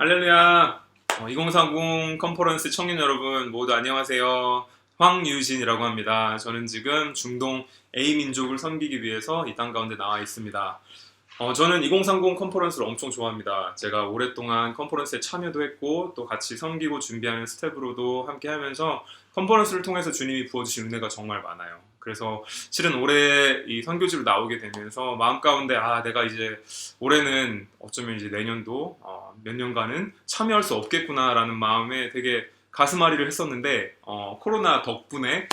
할렐루야. 2030 컨퍼런스 청년 여러분 모두 안녕하세요. 황유진이라고 합니다. 저는 지금 중동 A민족을 섬기기 위해서 이 땅 가운데 나와 있습니다. 저는 2030 컨퍼런스를 엄청 좋아합니다. 제가 오랫동안 컨퍼런스에 참여도 했고 또 같이 섬기고 준비하는 스텝으로도 함께 하면서 컨퍼런스를 통해서 주님이 부어주신 은혜가 정말 많아요. 그래서 실은 올해 이 선교지로 나오게 되면서 마음 가운데 내가 이제 올해는 어쩌면 이제 내년도 몇 년간은 참여할 수 없겠구나라는 마음에 되게 가슴앓이를 했었는데 코로나 덕분에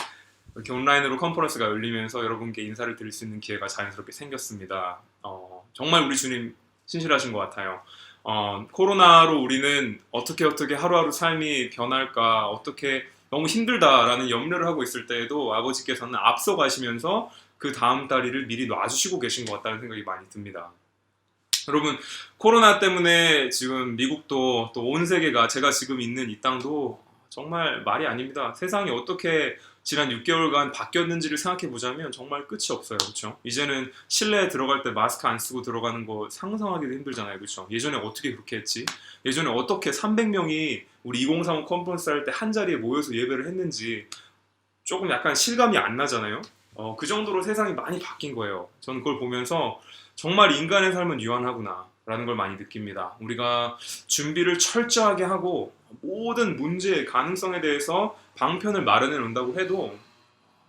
이렇게 온라인으로 컨퍼런스가 열리면서 여러분께 인사를 드릴 수 있는 기회가 자연스럽게 생겼습니다. 정말 우리 주님 신실하신 것 같아요. 코로나로 우리는 어떻게 하루하루 삶이 변할까, 어떻게 너무 힘들다라는 염려를 하고 있을 때에도 아버지께서는 앞서 가시면서 그 다음 다리를 미리 놔주시고 계신 것 같다는 생각이 많이 듭니다. 여러분, 코로나 때문에 지금 미국도 또 온 세계가, 제가 지금 있는 이 땅도 정말 말이 아닙니다. 세상이 어떻게 지난 6개월간 바뀌었는지를 생각해 보자면 정말 끝이 없어요. 그렇죠? 이제는 실내에 들어갈 때 마스크 안 쓰고 들어가는 거 상상하기도 힘들잖아요. 그렇죠? 예전에 어떻게 그렇게 했지? 예전에 어떻게 300명이 우리 2035 컨퍼런스 할 때 한 자리에 모여서 예배를 했는지 조금 약간 실감이 안 나잖아요. 그 정도로 세상이 많이 바뀐 거예요. 저는 그걸 보면서 정말 인간의 삶은 유한하구나 라는 걸 많이 느낍니다. 우리가 준비를 철저하게 하고 모든 문제의 가능성에 대해서 방편을 마련해 놓는다고 해도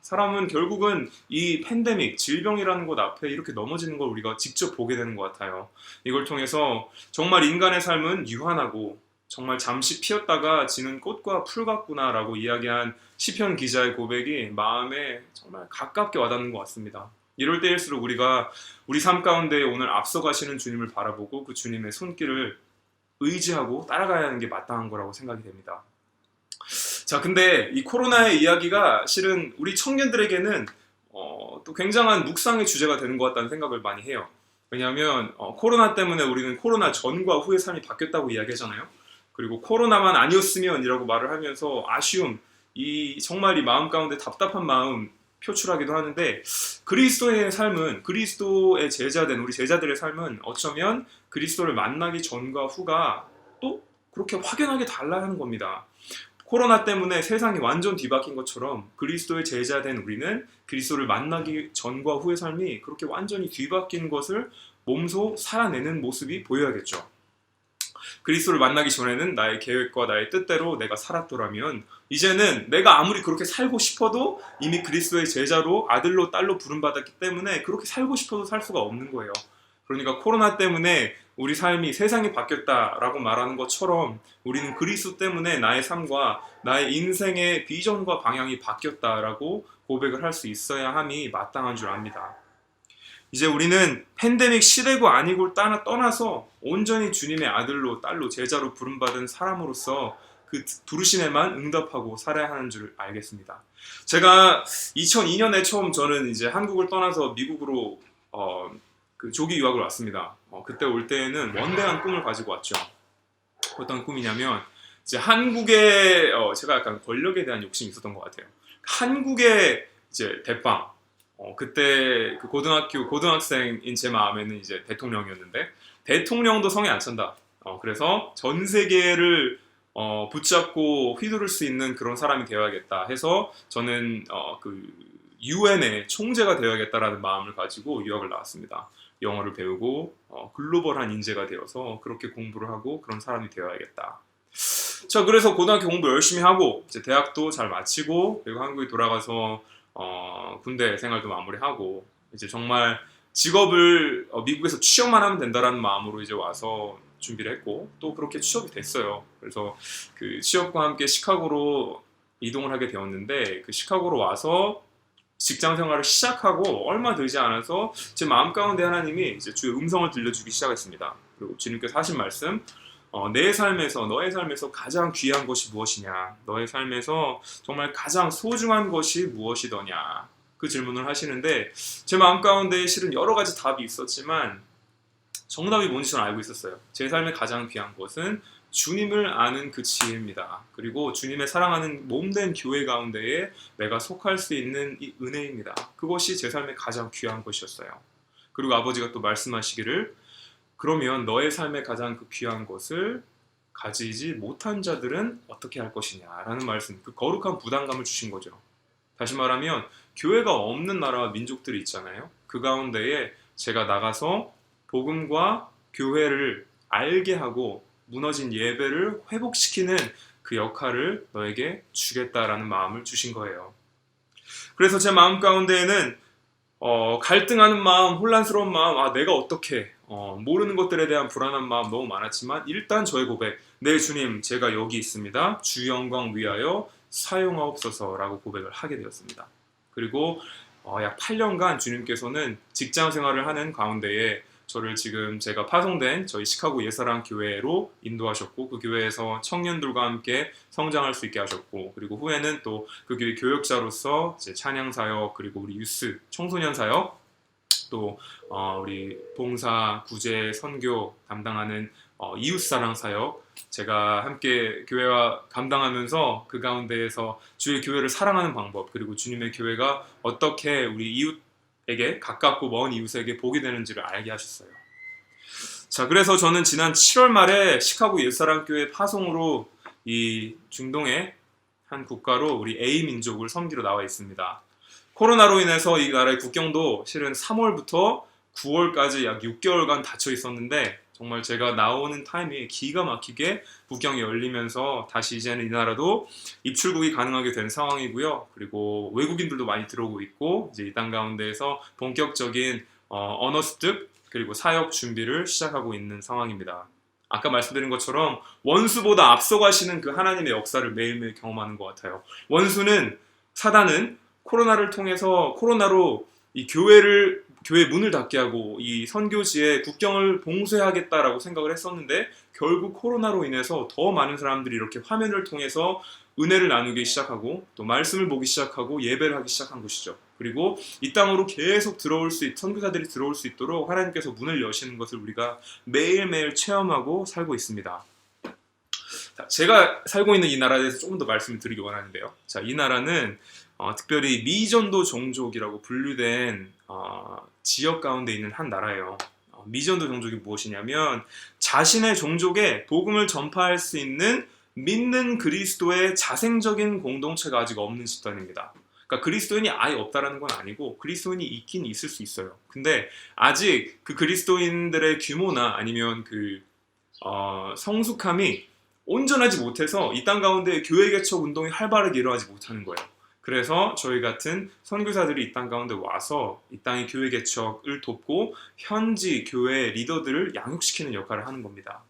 사람은 결국은 이 팬데믹, 질병이라는 것 앞에 이렇게 넘어지는 걸 우리가 직접 보게 되는 것 같아요. 이걸 통해서 정말 인간의 삶은 유한하고 정말 잠시 피었다가 지는 꽃과 풀 같구나라고 이야기한 시편 기자의 고백이 마음에 정말 가깝게 와닿는 것 같습니다. 이럴 때일수록 우리가 우리 삶 가운데 오늘 앞서가시는 주님을 바라보고 그 주님의 손길을 의지하고 따라가야 하는 게 마땅한 거라고 생각이 됩니다. 자, 근데 이 코로나의 이야기가 실은 우리 청년들에게는 또 굉장한 묵상의 주제가 되는 것 같다는 생각을 많이 해요. 왜냐하면 코로나 때문에 우리는 코로나 전과 후의 삶이 바뀌었다고 이야기하잖아요. 그리고 코로나만 아니었으면 이라고 말을 하면서 아쉬움, 정말 이 마음 가운데 답답한 마음 표출하기도 하는데, 그리스도의 삶은, 그리스도의 제자된 우리 제자들의 삶은 어쩌면 그리스도를 만나기 전과 후가 또 그렇게 확연하게 달라야 하는 겁니다. 코로나 때문에 세상이 완전 뒤바뀐 것처럼 그리스도의 제자된 우리는 그리스도를 만나기 전과 후의 삶이 그렇게 완전히 뒤바뀐 것을 몸소 살아내는 모습이 보여야겠죠. 그리스도를 만나기 전에는 나의 계획과 나의 뜻대로 내가 살았더라면 이제는 내가 아무리 그렇게 살고 싶어도 이미 그리스도의 제자로 아들로 딸로 부름받았기 때문에 그렇게 살고 싶어도 살 수가 없는 거예요. 그러니까 코로나 때문에 우리 삶이 세상이 바뀌었다라고 말하는 것처럼 우리는 그리스도 때문에 나의 삶과 나의 인생의 비전과 방향이 바뀌었다라고 고백을 할 수 있어야 함이 마땅한 줄 압니다. 이제 우리는 팬데믹 시대고 아니고를 떠나서 온전히 주님의 아들로 딸로 제자로 부름받은 사람으로서 그 부르심에만 응답하고 살아야 하는 줄 알겠습니다. 제가 2002년에 처음 저는 이제 한국을 떠나서 미국으로 그 조기 유학을 왔습니다. 그때 올 때에는 원대한 꿈을 가지고 왔죠. 어떤 꿈이냐면 이제 한국의 제가 약간 권력에 대한 욕심이 있었던 것 같아요. 한국의 이제 대빵 그때 그 고등학생인 제 마음에는 이제 대통령이었는데 대통령도 성에 안 찬다. 그래서 전 세계를 붙잡고 휘두를 수 있는 그런 사람이 되어야겠다 해서 저는 그 유엔의 총재가 되어야겠다라는 마음을 가지고 유학을 나왔습니다. 영어를 배우고 글로벌한 인재가 되어서 그렇게 공부를 하고 그런 사람이 되어야겠다. 자, 그래서 고등학교 공부 열심히 하고 이제 대학도 잘 마치고 그리고 한국에 돌아가서 군대 생활도 마무리하고 이제 정말 직업을 미국에서 취업만 하면 된다라는 마음으로 이제 와서 준비를 했고 또 그렇게 취업이 됐어요. 그래서 그 취업과 함께 시카고로 이동을 하게 되었는데 그 시카고로 와서 직장 생활을 시작하고 얼마 되지 않아서 제 마음 가운데 하나님이 이제 주의 음성을 들려주기 시작했습니다. 그리고 주님께서 하신 말씀, 너의 삶에서 가장 귀한 것이 무엇이냐? 너의 삶에서 정말 가장 소중한 것이 무엇이더냐? 그 질문을 하시는데 제 마음 가운데 실은 여러 가지 답이 있었지만 정답이 뭔지 저는 알고 있었어요. 제 삶의 가장 귀한 것은 주님을 아는 그 지혜입니다. 그리고 주님의 사랑하는 몸된 교회 가운데에 내가 속할 수 있는 이 은혜입니다. 그것이 제 삶의 가장 귀한 것이었어요. 그리고 아버지가 또 말씀하시기를 그러면 너의 삶의 가장 그 귀한 것을 가지지 못한 자들은 어떻게 할 것이냐라는 말씀, 그 거룩한 부담감을 주신 거죠. 다시 말하면 교회가 없는 나라와 민족들이 있잖아요. 그 가운데에 제가 나가서 복음과 교회를 알게 하고 무너진 예배를 회복시키는 그 역할을 너에게 주겠다라는 마음을 주신 거예요. 그래서 제 마음 가운데에는 갈등하는 마음, 혼란스러운 마음, 내가 어떻게 모르는 것들에 대한 불안한 마음 너무 많았지만 일단 저의 고백, 네 주님 제가 여기 있습니다. 주 영광 위하여 사용하옵소서라고 고백을 하게 되었습니다. 그리고 약 8년간 주님께서는 직장 생활을 하는 가운데에 저를 지금 제가 파송된 저희 시카고 옛사랑 교회로 인도하셨고 그 교회에서 청년들과 함께 성장할 수 있게 하셨고 그리고 후에는 또 그 교회 교역자로서 이제 찬양 사역 그리고 우리 유스 청소년 사역 또 우리 봉사 구제 선교 담당하는 이웃사랑 사역 제가 함께 교회와 감당하면서 그 가운데에서 주의 교회를 사랑하는 방법 그리고 주님의 교회가 어떻게 우리 이웃에게 가깝고 먼 이웃에게 복이 되는지를 알게 하셨어요. 자, 그래서 저는 지난 7월 말에 시카고 옛사랑교회 파송으로 이 중동의 한 국가로 우리 A 민족을 섬기러 나와 있습니다. 코로나로 인해서 이 나라의 국경도 실은 3월부터 9월까지 약 6개월간 닫혀 있었는데 정말 제가 나오는 타이밍에 기가 막히게 국경이 열리면서 다시 이제는 이 나라도 입출국이 가능하게 된 상황이고요. 그리고 외국인들도 많이 들어오고 있고 이제 이 땅 가운데에서 본격적인 언어 습득 그리고 사역 준비를 시작하고 있는 상황입니다. 아까 말씀드린 것처럼 원수보다 앞서가시는 그 하나님의 역사를 매일매일 경험하는 것 같아요. 사단은 코로나로 이 교회 문을 닫게 하고 이 선교지의 국경을 봉쇄하겠다라고 생각을 했었는데 결국 코로나로 인해서 더 많은 사람들이 이렇게 화면을 통해서 은혜를 나누기 시작하고 또 말씀을 보기 시작하고 예배를 하기 시작한 것이죠. 그리고 이 땅으로 계속 선교사들이 들어올 수 있도록 하나님께서 문을 여시는 것을 우리가 매일매일 체험하고 살고 있습니다. 자, 제가 살고 있는 이 나라에 대해서 조금 더 말씀을 드리기 원하는데요. 자, 이 나라는 특별히 미전도 종족이라고 분류된 지역 가운데 있는 한 나라예요. 미전도 종족이 무엇이냐면 자신의 종족에 복음을 전파할 수 있는 믿는 그리스도의 자생적인 공동체가 아직 없는 집단입니다. 그러니까 그리스도인이 아예 없다라는 건 아니고 그리스도인이 있긴 있을 수 있어요. 근데 아직 그 그리스도인들의 규모나 아니면 그 성숙함이 온전하지 못해서 이 땅 가운데 교회 개척 운동이 활발하게 일어나지 못하는 거예요. 그래서 저희 같은 선교사들이 이 땅 가운데 와서 이 땅의 교회 개척을 돕고 현지 교회 리더들을 양육시키는 역할을 하는 겁니다.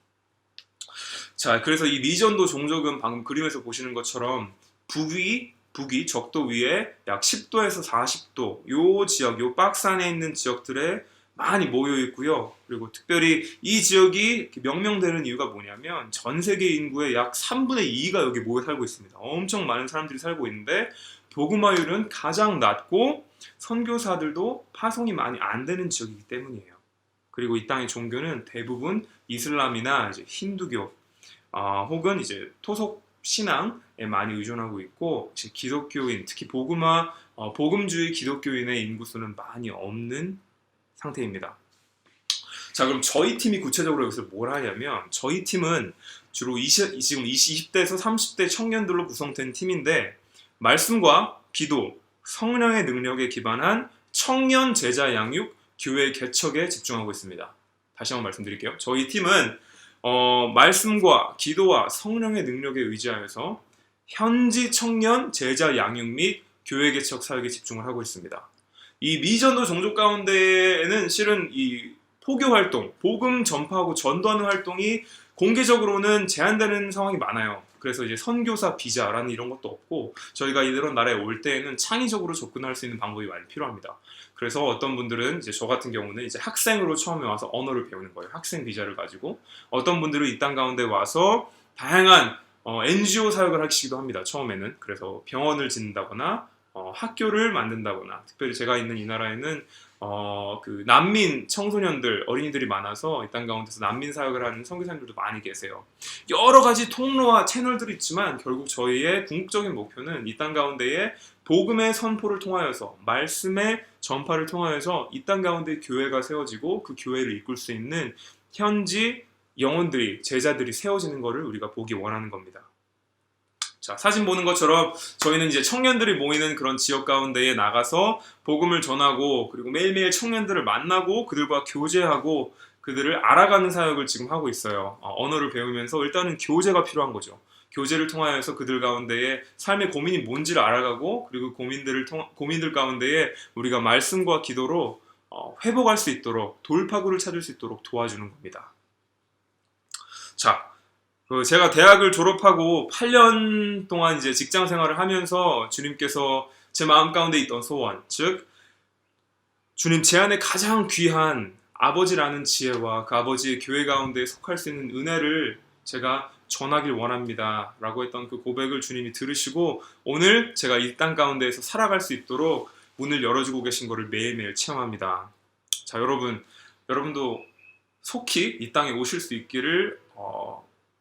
자, 그래서 이 리전도 종족은 방금 그림에서 보시는 것처럼 북위 적도 위에 약 10도에서 40도 요 지역, 요 박스 안에 있는 지역들에 많이 모여 있고요. 그리고 특별히 이 지역이 명명되는 이유가 뭐냐면 전 세계 인구의 약 3분의 2가 여기 모여 살고 있습니다. 엄청 많은 사람들이 살고 있는데 복음화율은 가장 낮고 선교사들도 파송이 많이 안 되는 지역이기 때문이에요. 그리고 이 땅의 종교는 대부분 이슬람이나 이제 힌두교 혹은 이제 토속 신앙에 많이 의존하고 있고 기독교인, 특히 복음주의 기독교인의 인구수는 많이 없는 상태입니다. 자, 그럼 저희 팀이 구체적으로 여기서 뭘 하냐면 저희 팀은 주로 지금 20대에서 30대 청년들로 구성된 팀인데 말씀과 기도, 성령의 능력에 기반한 청년 제자 양육, 교회 개척에 집중하고 있습니다. 다시 한번 말씀드릴게요. 저희 팀은 말씀과 기도와 성령의 능력에 의지하여서 현지 청년 제자 양육 및 교회 개척 사역에 집중을 하고 있습니다. 이 미전도 종족 가운데에는 실은 이 포교 활동, 복음 전파하고 전도하는 활동이 공개적으로는 제한되는 상황이 많아요. 그래서 이제 선교사 비자라는 이런 것도 없고 저희가 이런 나라에 올 때에는 창의적으로 접근할 수 있는 방법이 많이 필요합니다. 그래서 어떤 분들은 이제 저 같은 경우는 이제 학생으로 처음에 와서 언어를 배우는 거예요. 학생 비자를 가지고. 어떤 분들은 이 땅 가운데 와서 다양한 NGO 사역을 하시기도 합니다. 처음에는. 그래서 병원을 짓는다거나 학교를 만든다거나, 특별히 제가 있는 이 나라에는 그 난민 청소년들, 어린이들이 많아서 이 땅 가운데서 난민 사역을 하는 선교사님들도 많이 계세요. 여러 가지 통로와 채널들이 있지만 결국 저희의 궁극적인 목표는 이 땅 가운데에 복음의 선포를 통하여서, 말씀의 전파를 통하여서 이 땅 가운데 교회가 세워지고 그 교회를 이끌 수 있는 현지 영혼들이, 제자들이 세워지는 것을 우리가 보기 원하는 겁니다. 자, 사진 보는 것처럼 저희는 이제 청년들이 모이는 그런 지역 가운데에 나가서 복음을 전하고, 그리고 매일매일 청년들을 만나고 그들과 교제하고 그들을 알아가는 사역을 지금 하고 있어요. 언어를 배우면서 일단은 교제가 필요한 거죠. 교제를 통하여서 그들 가운데에 삶의 고민이 뭔지를 알아가고, 그리고 고민들 가운데에 우리가 말씀과 기도로 회복할 수 있도록, 돌파구를 찾을 수 있도록 도와주는 겁니다. 자, 제가 대학을 졸업하고 8년 동안 이제 직장 생활을 하면서 주님께서 제 마음 가운데 있던 소원, 즉 주님 제 안에 가장 귀한 아버지라는 지혜와 그 아버지의 교회 가운데 속할 수 있는 은혜를 제가 전하길 원합니다 라고 했던 그 고백을 주님이 들으시고 오늘 제가 이 땅 가운데에서 살아갈 수 있도록 문을 열어주고 계신 것을 매일매일 체험합니다. 자, 여러분도 속히 이 땅에 오실 수 있기를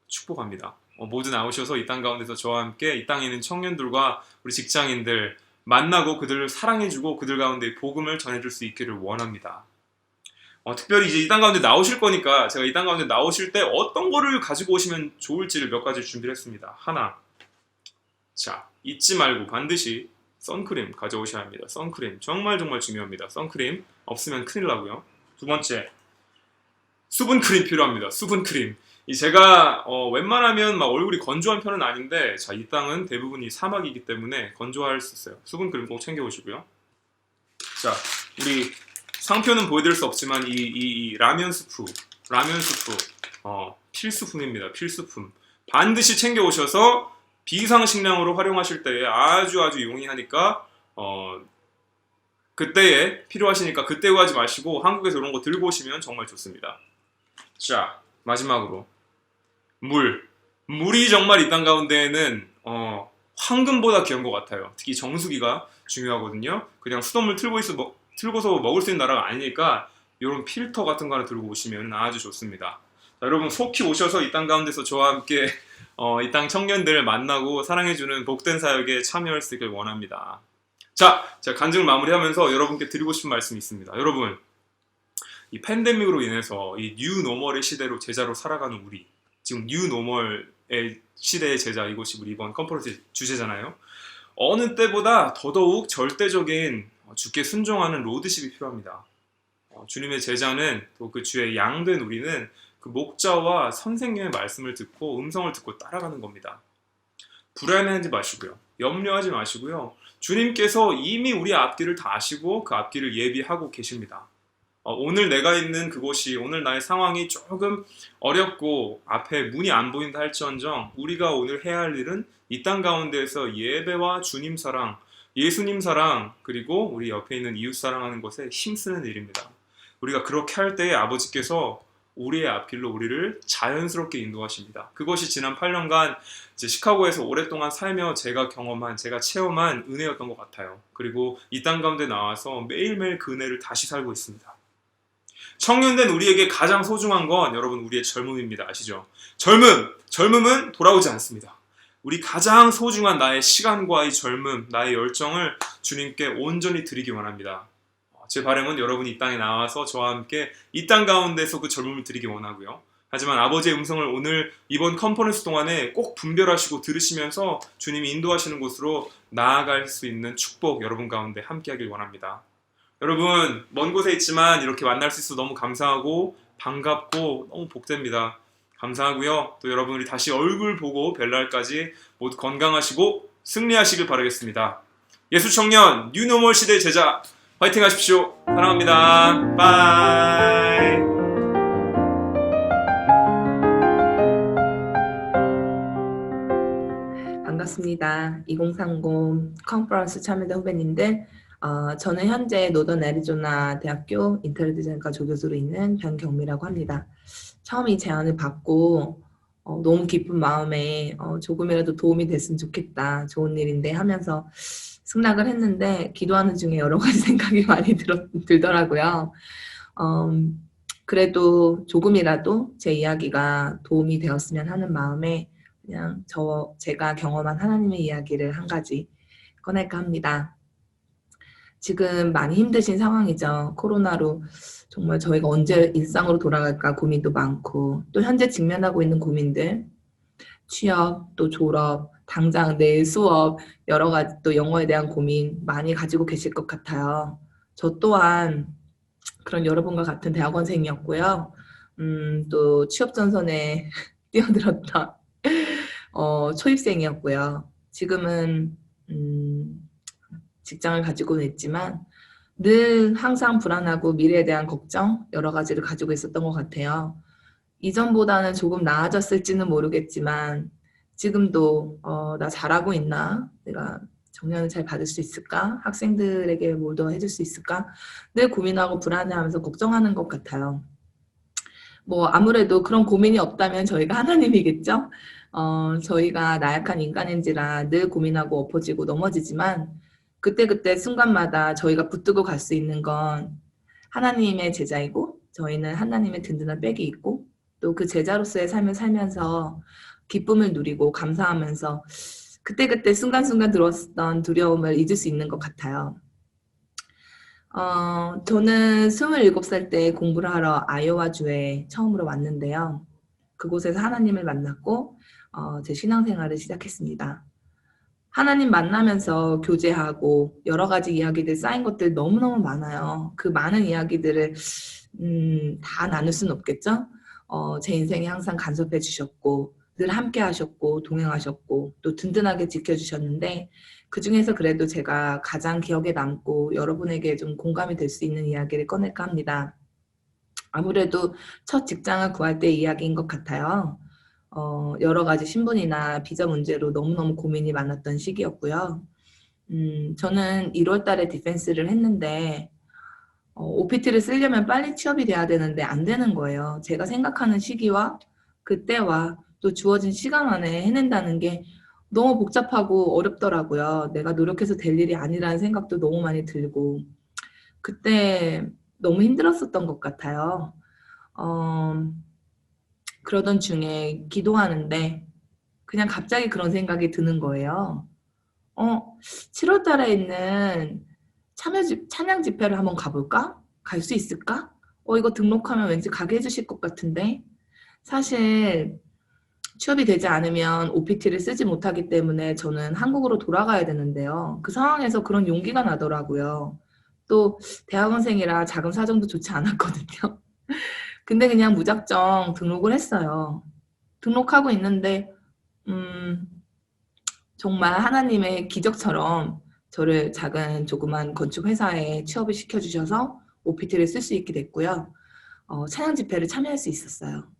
축복합니다. 모두 나오셔서 이 땅 가운데서 저와 함께 이 땅에 있는 청년들과 우리 직장인들 만나고 그들을 사랑해주고 그들 가운데 복음을 전해줄 수 있기를 원합니다. 특별히 이제 이 땅 가운데 나오실 거니까 제가 이 땅 가운데 나오실 때 어떤 거를 가지고 오시면 좋을지를 몇 가지 준비를 했습니다. 하나, 자, 잊지 말고 반드시 선크림 가져오셔야 합니다. 선크림 정말 중요합니다. 선크림 없으면 큰일 나고요. 두 번째, 수분크림 필요합니다. 수분크림. 제가 웬만하면 막 얼굴이 건조한 편은 아닌데, 자, 이 땅은 대부분이 사막이기 때문에 건조할 수 있어요. 수분크림 꼭 챙겨오시고요. 자, 우리 상표는 보여드릴 수 없지만 이 라면 스프 필수품입니다. 필수품 반드시 챙겨오셔서 비상식량으로 활용하실 때에 아주 용이하니까 그때에 필요하시니까 그때 구하지 마시고 한국에서 이런 거 들고 오시면 정말 좋습니다. 자, 마지막으로 물이 정말 이 땅 가운데에는 황금보다 귀한 것 같아요. 특히 정수기가 중요하거든요. 그냥 수돗물 틀고서 먹을 수 있는 나라가 아니니까 이런 필터 같은 거 하나 들고 오시면 아주 좋습니다. 자, 여러분 속히 오셔서 이 땅 가운데서 저와 함께 이 땅 청년들을 만나고 사랑해주는 복된 사역에 참여할 수 있길 원합니다. 자, 제가 간증을 마무리하면서 여러분께 드리고 싶은 말씀이 있습니다. 여러분, 이 팬데믹으로 인해서 이 뉴노멀의 시대로 제자로 살아가는 우리, 지금 뉴노멀의 시대의 제자, 이것이 우리 이번 컨퍼런스 주제잖아요. 어느 때보다 더더욱 절대적인 주께 순종하는 로드십이 필요합니다. 주님의 제자는 또 그 주의 양된 우리는 그 목자와 선생님의 말씀을 듣고 음성을 듣고 따라가는 겁니다. 불안해하지 마시고요. 염려하지 마시고요. 주님께서 이미 우리 앞길을 다 아시고 그 앞길을 예비하고 계십니다. 오늘 내가 있는 그곳이, 오늘 나의 상황이 조금 어렵고 앞에 문이 안 보인다 할지언정 우리가 오늘 해야 할 일은 이 땅 가운데에서 예배와 주님 사랑, 예수님 사랑, 그리고 우리 옆에 있는 이웃 사랑하는 것에 힘쓰는 일입니다. 우리가 그렇게 할 때에 아버지께서 우리의 앞길로 우리를 자연스럽게 인도하십니다. 그것이 지난 8년간 이제 시카고에서 오랫동안 살며 제가 경험한, 제가 체험한 은혜였던 것 같아요. 그리고 이 땅 가운데 나와서 매일매일 그 은혜를 다시 살고 있습니다. 청년된 우리에게 가장 소중한 건 여러분 우리의 젊음입니다. 아시죠? 젊음은 돌아오지 않습니다. 우리 가장 소중한 나의 시간과 이 젊음, 나의 열정을 주님께 온전히 드리기 원합니다. 제 바람은 여러분이 이 땅에 나와서 저와 함께 이 땅 가운데서 그 젊음을 드리기 원하고요. 하지만 아버지의 음성을 오늘 이번 컨퍼런스 동안에 꼭 분별하시고 들으시면서 주님이 인도하시는 곳으로 나아갈 수 있는 축복 여러분 가운데 함께하길 원합니다. 여러분 먼 곳에 있지만 이렇게 만날 수 있어서 너무 감사하고 반갑고 너무 복됩니다. 감사하고요. 또 여러분 우리 다시 얼굴 보고 뵐 날까지 모두 건강하시고 승리하시길 바라겠습니다. 예수 청년 뉴노멀 시대의 제자 화이팅 하십시오. 사랑합니다. 바이. 반갑습니다. 2030 컨퍼런스 참여자 후배님들, 저는 현재 노던 애리조나 대학교 인테리어 디자인과 조교수로 있는 변경미라고 합니다. 처음 이 제안을 받고 너무 기쁜 마음에 조금이라도 도움이 됐으면 좋겠다, 좋은 일인데 하면서 승낙을 했는데 기도하는 중에 여러 가지 생각이 많이 들더라고요. 그래도 조금이라도 제 이야기가 도움이 되었으면 하는 마음에 그냥 제가 경험한 하나님의 이야기를 한 가지 꺼낼까 합니다. 지금 많이 힘드신 상황이죠. 코로나로 정말 저희가 언제 일상으로 돌아갈까 고민도 많고, 또 현재 직면하고 있는 고민들, 취업, 또 졸업, 당장 내일 수업, 여러 가지 또 영어에 대한 고민 많이 가지고 계실 것 같아요. 저 또한 그런 여러분과 같은 대학원생이었고요. 또 취업 전선에 뛰어들었던 초입생이었고요. 지금은 직장을 가지고는 있지만 늘 항상 불안하고 미래에 대한 걱정 여러 가지를 가지고 있었던 것 같아요. 이전보다는 조금 나아졌을지는 모르겠지만 지금도 나 잘하고 있나? 내가 정년을 잘 받을 수 있을까? 학생들에게 뭘 더 해줄 수 있을까? 늘 고민하고 불안해하면서 걱정하는 것 같아요. 뭐 아무래도 그런 고민이 없다면 저희가 하나님이겠죠? 저희가 나약한 인간인지라 늘 고민하고 엎어지고 넘어지지만 그때그때 순간마다 저희가 붙들고 갈 수 있는 건 하나님의 제자이고, 저희는 하나님의 든든한 백이 있고, 또 그 제자로서의 삶을 살면서 기쁨을 누리고 감사하면서 그때그때 순간순간 들었던 두려움을 잊을 수 있는 것 같아요. 저는 27살 때 공부를 하러 아이오와주에 처음으로 왔는데요. 그곳에서 하나님을 만났고 제 신앙생활을 시작했습니다. 하나님 만나면서 교제하고 여러 가지 이야기들 쌓인 것들 너무너무 많아요. 그 많은 이야기들을 다 나눌 수는 없겠죠? 제 인생에 항상 간섭해 주셨고 늘 함께 하셨고 동행하셨고 또 든든하게 지켜주셨는데, 그중에서 그래도 제가 가장 기억에 남고 여러분에게 좀 공감이 될 수 있는 이야기를 꺼낼까 합니다. 아무래도 첫 직장을 구할 때 이야기인 것 같아요. 여러 가지 신분이나 비자 문제로 너무너무 고민이 많았던 시기였고요. 저는 1월 달에 디펜스를 했는데 OPT를 쓰려면 빨리 취업이 돼야 되는데 안 되는 거예요. 제가 생각하는 시기와 그때와 또 주어진 시간 안에 해낸다는 게 너무 복잡하고 어렵더라고요. 내가 노력해서 될 일이 아니라는 생각도 너무 많이 들고 그때 너무 힘들었었던 것 같아요. 그러던 중에 기도하는데 그냥 갑자기 그런 생각이 드는 거예요. 7월 달에 있는 찬양 집회를 한번 가볼까? 갈 수 있을까? 이거 등록하면 왠지 가게 해주실 것 같은데. 사실 취업이 되지 않으면 OPT를 쓰지 못하기 때문에 저는 한국으로 돌아가야 되는데요. 그 상황에서 그런 용기가 나더라고요. 또 대학원생이라 자금 사정도 좋지 않았거든요. 근데 그냥 무작정 등록을 했어요. 등록하고 있는데 정말 하나님의 기적처럼 저를 작은 조그만 건축 회사에 취업을 시켜주셔서 OPT를 쓸 수 있게 됐고요. 찬양 집회를 참여할 수 있었어요.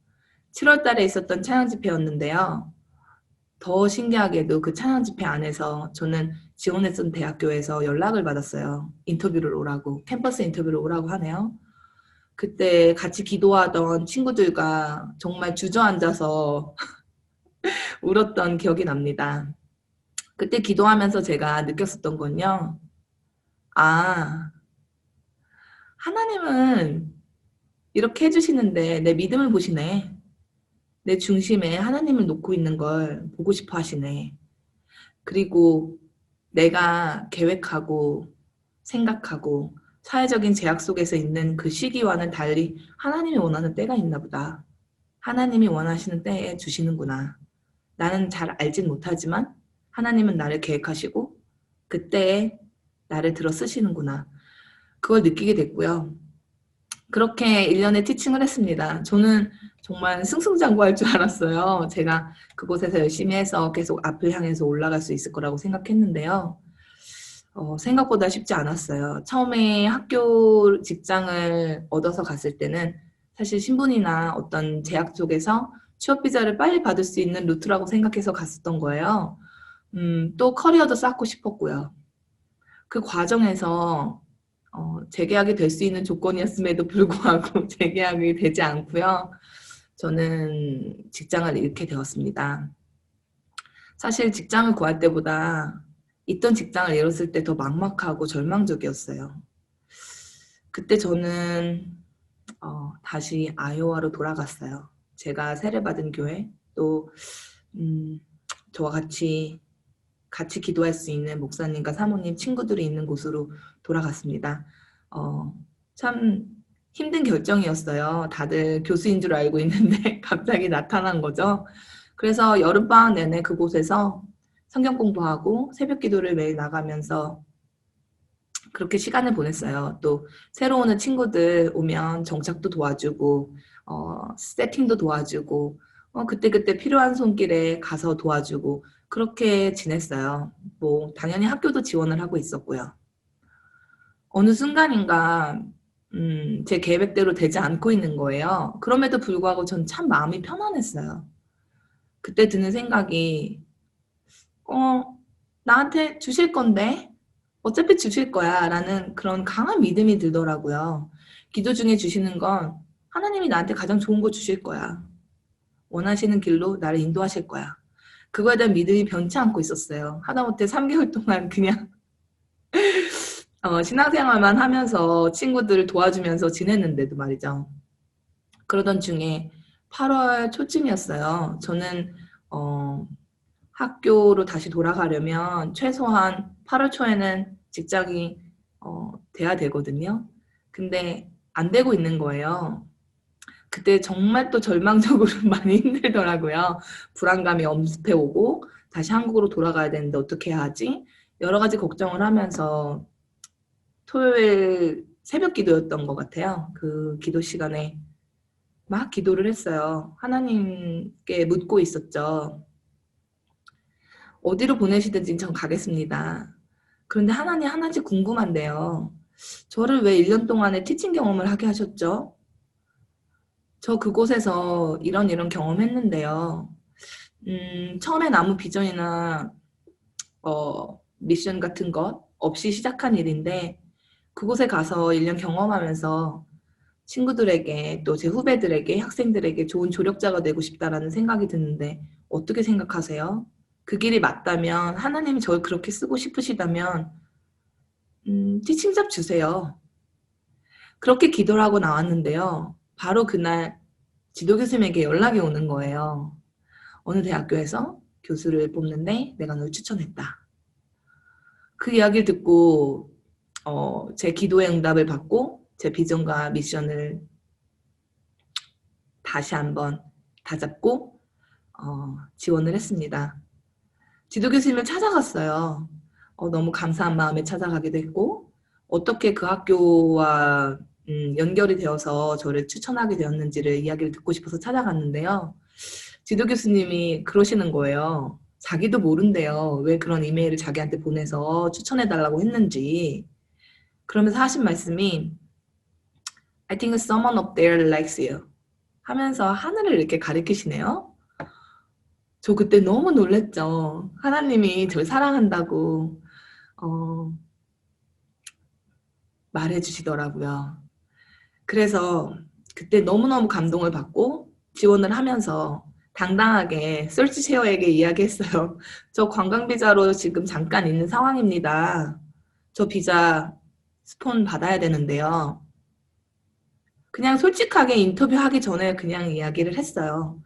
7월 달에 있었던 찬양 집회였는데요. 더 신기하게도 그 찬양 집회 안에서 저는 지원했던 대학교에서 연락을 받았어요. 인터뷰를 오라고, 캠퍼스 인터뷰를 오라고 하네요. 그때 같이 기도하던 친구들과 정말 주저앉아서 울었던 기억이 납니다. 그때 기도하면서 제가 느꼈었던 건요. 아, 하나님은 이렇게 해주시는데 내 믿음을 보시네. 내 중심에 하나님을 놓고 있는 걸 보고 싶어 하시네. 그리고 내가 계획하고 생각하고 사회적인 제약 속에서 있는 그 시기와는 달리 하나님이 원하는 때가 있나 보다. 하나님이 원하시는 때에 주시는구나. 나는 잘 알진 못하지만 하나님은 나를 계획하시고 그때에 나를 들어 쓰시는구나. 그걸 느끼게 됐고요. 그렇게 1년의 티칭을 했습니다. 저는 정말 승승장구할 줄 알았어요. 제가 그곳에서 열심히 해서 계속 앞을 향해서 올라갈 수 있을 거라고 생각했는데요. 생각보다 쉽지 않았어요. 처음에 학교 직장을 얻어서 갔을 때는 사실 신분이나 어떤 제약 속에서 취업 비자를 빨리 받을 수 있는 루트라고 생각해서 갔었던 거예요. 또 커리어도 쌓고 싶었고요. 그 과정에서 재계약이 될 수 있는 조건이었음에도 불구하고 재계약이 되지 않고요. 저는 직장을 잃게 되었습니다. 사실 직장을 구할 때보다 있던 직장을 잃었을 때 더 막막하고 절망적이었어요. 그때 저는 다시 아이오와로 돌아갔어요. 제가 세례받은 교회, 또 저와 같이 기도할 수 있는 목사님과 사모님, 친구들이 있는 곳으로 돌아갔습니다. 참 힘든 결정이었어요. 다들 교수인 줄 알고 있는데 갑자기 나타난 거죠. 그래서 여름방학 내내 그곳에서 성경 공부하고 새벽 기도를 매일 나가면서 그렇게 시간을 보냈어요. 또 새로 오는 친구들 오면 정착도 도와주고 세팅도 도와주고 그때그때 필요한 손길에 가서 도와주고 그렇게 지냈어요. 뭐 당연히 학교도 지원을 하고 있었고요. 어느 순간인가 제 계획대로 되지 않고 있는 거예요. 그럼에도 불구하고 전 참 마음이 편안했어요. 그때 드는 생각이 나한테 주실 건데 어차피 주실 거야 라는 그런 강한 믿음이 들더라고요. 기도 중에 주시는 건 하나님이 나한테 가장 좋은 거 주실 거야. 원하시는 길로 나를 인도하실 거야. 그거에 대한 믿음이 변치 않고 있었어요. 하다못해 3개월 동안 그냥 신앙생활만 하면서 친구들을 도와주면서 지냈는데도 말이죠. 그러던 중에 8월 초쯤이었어요. 저는 학교로 다시 돌아가려면 최소한 8월 초에는 직장이 돼야 되거든요. 근데 안 되고 있는 거예요. 그때 정말 또 절망적으로 많이 힘들더라고요. 불안감이 엄습해 오고 다시 한국으로 돌아가야 되는데 어떻게 해야 하지? 여러 가지 걱정을 하면서 토요일 새벽 기도였던 것 같아요. 그 기도 시간에 막 기도를 했어요. 하나님께 묻고 있었죠. 어디로 보내시든지 전 가겠습니다. 그런데 하나님 하나씩 궁금한데요. 저를 왜 1년 동안의 티칭 경험을 하게 하셨죠? 저 그곳에서 이런 경험했는데요. 처음엔 아무 비전이나 미션 같은 것 없이 시작한 일인데 그곳에 가서 1년 경험하면서 친구들에게 또 제 후배들에게 학생들에게 좋은 조력자가 되고 싶다라는 생각이 드는데 어떻게 생각하세요? 그 길이 맞다면 하나님이 저를 그렇게 쓰고 싶으시다면 티칭 잡 주세요. 그렇게 기도를 하고 나왔는데요. 바로 그날 지도 교수님에게 연락이 오는 거예요. 어느 대학교에서 교수를 뽑는데 내가 널 추천했다. 그 이야기를 듣고 제 기도의 응답을 받고 제 비전과 미션을 다시 한번 다잡고 지원을 했습니다. 지도 교수님을 찾아갔어요. 너무 감사한 마음에 찾아가게 됐고 어떻게 그 학교와 연결이 되어서 저를 추천하게 되었는지를 이야기를 듣고 싶어서 찾아갔는데요. 지도 교수님이 그러시는 거예요. 자기도 모른대요. 왜 그런 이메일을 자기한테 보내서 추천해달라고 했는지. 그러면서 하신 말씀이 I think someone up there likes you 하면서 하늘을 이렇게 가리키시네요. 저 그때 너무 놀랬죠. 하나님이 저를 사랑한다고 말해주시더라고요. 그래서 그때 너무너무 감동을 받고 지원을 하면서 당당하게 솔지셰어에게 이야기했어요. 저 관광비자로 지금 잠깐 있는 상황입니다. 저 비자 스폰 받아야 되는데요. 그냥 솔직하게 인터뷰하기 전에 그냥 이야기를 했어요.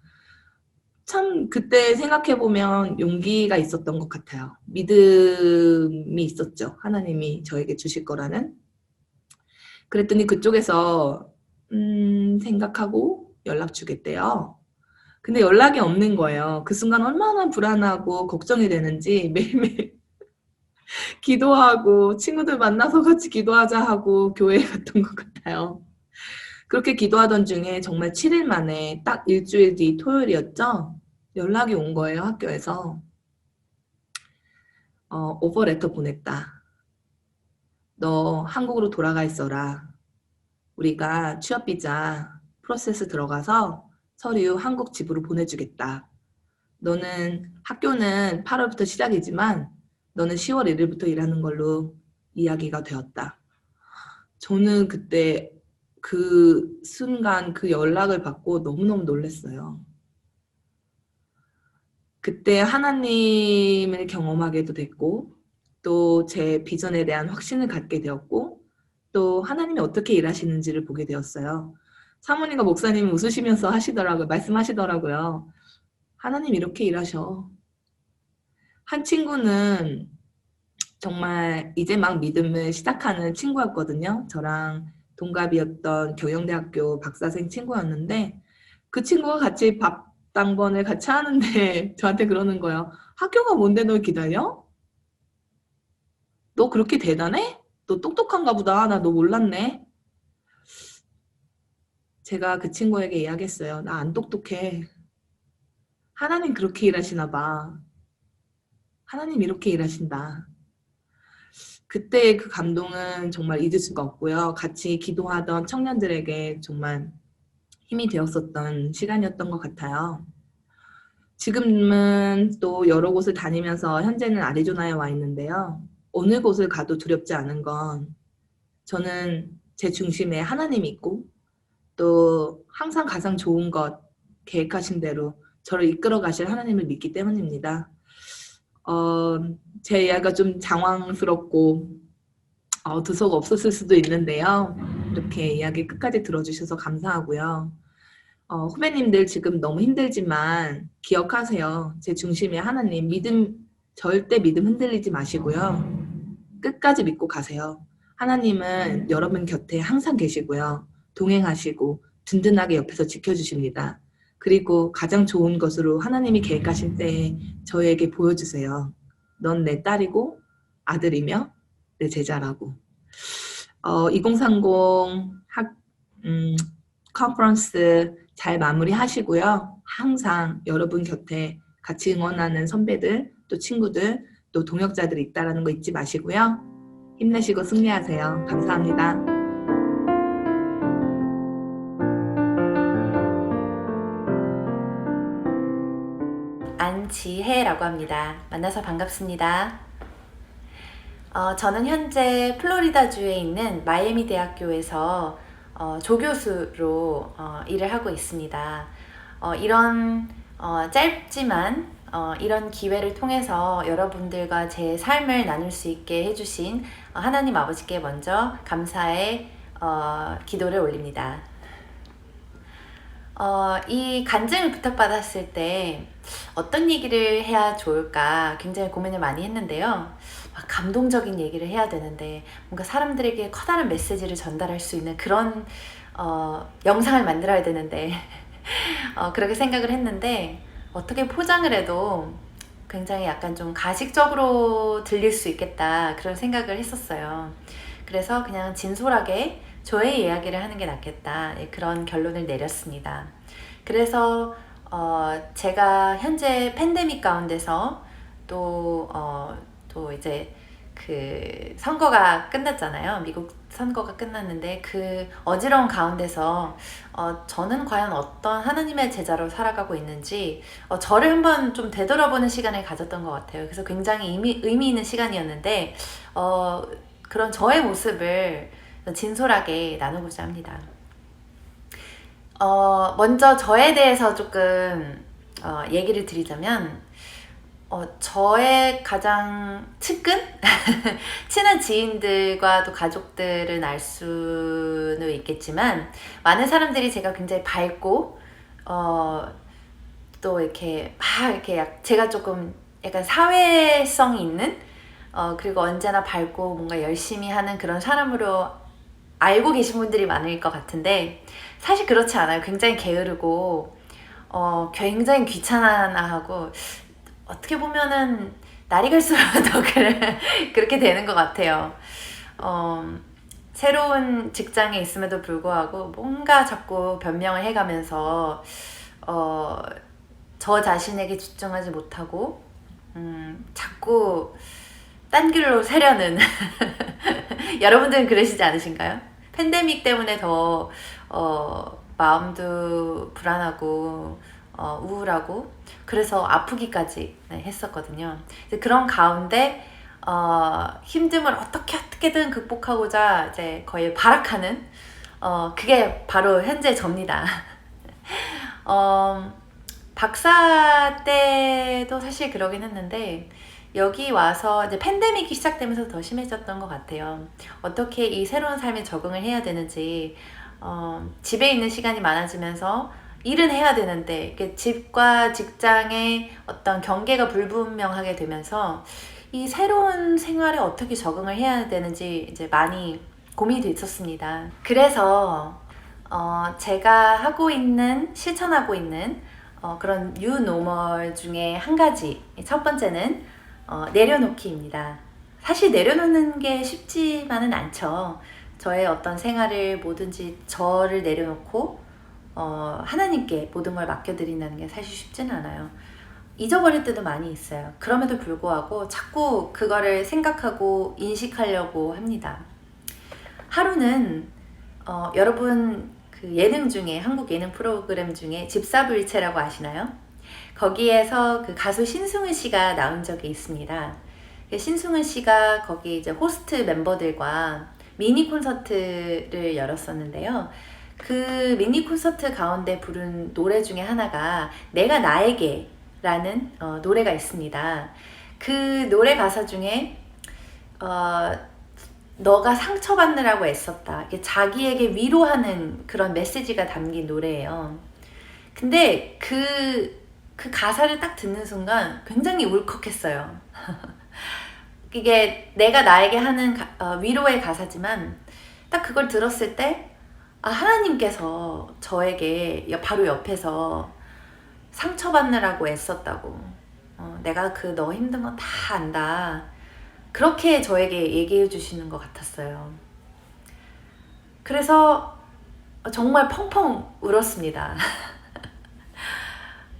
참 그때 생각해보면 용기가 있었던 것 같아요. 믿음이 있었죠. 하나님이 저에게 주실 거라는. 그랬더니 그쪽에서 생각하고 연락 주겠대요. 근데 연락이 없는 거예요. 그 순간 얼마나 불안하고 걱정이 되는지 매일매일 기도하고 친구들 만나서 같이 기도하자 하고 교회에 갔던 것 같아요. 그렇게 기도하던 중에 정말 7일 만에 딱 일주일 뒤 토요일이었죠. 연락이 온 거예요, 학교에서. 오버레터 보냈다. 너 한국으로 돌아가 있어라. 우리가 취업비자 프로세스 들어가서 서류 한국 집으로 보내주겠다. 너는 학교는 8월부터 시작이지만 너는 10월 1일부터 일하는 걸로 이야기가 되었다. 저는 그때 그 순간 그 연락을 받고 너무너무 놀랐어요. 그때 하나님을 경험하게도 됐고 또 제 비전에 대한 확신을 갖게 되었고 또 하나님이 어떻게 일하시는지를 보게 되었어요. 사모님과 목사님이 웃으시면서 하시더라고요. 말씀하시더라고요. 하나님 이렇게 일하셔. 한 친구는 정말 이제 막 믿음을 시작하는 친구였거든요. 저랑 동갑이었던 경영대학교 박사생 친구였는데 그 친구가 같이 밥 당번을 같이 하는데 저한테 그러는 거예요. 학교가 뭔데 널 기다려? 너 그렇게 대단해? 너 똑똑한가 보다. 나 너 몰랐네. 제가 그 친구에게 이야기했어요. 나 안 똑똑해. 하나님 그렇게 일하시나 봐. 하나님 이렇게 일하신다. 그때의 그 감동은 정말 잊을 수가 없고요. 같이 기도하던 청년들에게 정말 힘이 되었었던 시간이었던 것 같아요. 지금은 또 여러 곳을 다니면서 현재는 아리조나에 와 있는데요. 어느 곳을 가도 두렵지 않은 건 저는 제 중심에 하나님이 있고 또 항상 가장 좋은 것 계획하신 대로 저를 이끌어 가실 하나님을 믿기 때문입니다. 제 이야기가 좀 장황스럽고 두서가 없었을 수도 있는데요. 이렇게 이야기 끝까지 들어주셔서 감사하고요. 후배님들 지금 너무 힘들지만 기억하세요. 제 중심에 하나님, 절대 믿음 흔들리지 마시고요. 끝까지 믿고 가세요. 하나님은 여러분 곁에 항상 계시고요. 동행하시고 든든하게 옆에서 지켜주십니다. 그리고 가장 좋은 것으로 하나님이 계획하신 때에 저에게 보여주세요. 넌 내 딸이고 아들이며 내 제자라고. 2030 컨퍼런스 잘 마무리하시고요. 항상 여러분 곁에 같이 응원하는 선배들, 또 친구들, 또 동역자들이 있다는 거 잊지 마시고요. 힘내시고 승리하세요. 감사합니다. 안지혜라고 합니다. 만나서 반갑습니다. 저는 현재 플로리다주에 있는 마이애미 대학교에서 조교수로 일을 하고 있습니다. 이런 짧지만 이런 기회를 통해서 여러분들과 제 삶을 나눌 수 있게 해주신 하나님 아버지께 먼저 감사의 기도를 올립니다. 이 간증을 부탁받았을 때 어떤 얘기를 해야 좋을까 굉장히 고민을 많이 했는데요. 감동적인 얘기를 해야 되는데 뭔가 사람들에게 커다란 메시지를 전달할 수 있는 그런 영상을 만들어야 되는데 그렇게 생각을 했는데 어떻게 포장을 해도 굉장히 약간 좀 가식적으로 들릴 수 있겠다 그런 생각을 했었어요. 그래서 그냥 진솔하게 저의 이야기를 하는 게 낫겠다 그런 결론을 내렸습니다. 그래서 제가 현재 팬데믹 가운데서 또 이제 그 선거가 끝났잖아요. 미국 선거가 끝났는데 그 어지러운 가운데서 저는 과연 어떤 하나님의 제자로 살아가고 있는지 저를 한번 좀 되돌아보는 시간을 가졌던 것 같아요. 그래서 굉장히 의미 있는 시간이었는데 그런 저의 모습을 진솔하게 나누고자 합니다. 먼저 저에 대해서 조금 얘기를 드리자면 저의 가장 측근? 친한 지인들과도 가족들은 알 수는 있겠지만 많은 사람들이 제가 굉장히 밝고 또 이렇게 막 이렇게 제가 조금 약간 사회성이 있는 그리고 언제나 밝고 뭔가 열심히 하는 그런 사람으로 알고 계신 분들이 많을 것 같은데 사실 그렇지 않아요. 굉장히 게으르고 굉장히 귀찮아하고 어떻게 보면은 날이 갈수록 더 그렇게 되는 것 같아요. 새로운 직장에 있음에도 불구하고 뭔가 자꾸 변명을 해가면서 저 자신에게 집중하지 못하고 자꾸 딴 길로 새려는 여러분들은 그러시지 않으신가요? 팬데믹 때문에 더 마음도 불안하고 우울하고 그래서 아프기까지 했었거든요. 그런 가운데 힘듦을 어떻게든 극복하고자 이제 거의 발악하는 그게 바로 현재 접니다. 박사 때도 사실 그러긴 했는데 여기 와서 이제 팬데믹이 시작되면서 더 심해졌던 것 같아요. 어떻게 이 새로운 삶에 적응을 해야 되는지 집에 있는 시간이 많아지면서 일은 해야 되는데 집과 직장의 어떤 경계가 불분명하게 되면서 이 새로운 생활에 어떻게 적응을 해야 되는지 이제 많이 고민이 있었습니다. 그래서 제가 실천하고 있는 그런 뉴 노멀 중에 한 가지, 첫 번째는 내려놓기입니다. 사실 내려놓는 게 쉽지만은 않죠. 저의 어떤 생활을 뭐든지 저를 내려놓고 하나님께 모든 걸 맡겨드린다는 게 사실 쉽지는 않아요. 잊어버릴 때도 많이 있어요. 그럼에도 불구하고 자꾸 그거를 생각하고 인식하려고 합니다. 하루는 여러분 그 예능 중에 한국 예능 프로그램 중에 집사부일체라고 아시나요? 거기에서 그 가수 신승훈 씨가 나온 적이 있습니다. 신승훈 씨가 거기 이제 호스트 멤버들과 미니 콘서트를 열었었는데요. 그 미니 콘서트 가운데 부른 노래 중에 하나가 내가 나에게 라는 노래가 있습니다. 그 노래 가사 중에 너가 상처받느라고 애썼다. 자기에게 위로하는 그런 메시지가 담긴 노래예요. 근데 그 가사를 딱 듣는 순간 굉장히 울컥했어요. 이게 내가 나에게 하는 위로의 가사지만 딱 그걸 들었을 때 하나님께서 저에게 바로 옆에서 상처받느라고 애썼다고 내가 너 힘든 거 다 안다 그렇게 저에게 얘기해 주시는 것 같았어요. 그래서 정말 펑펑 울었습니다.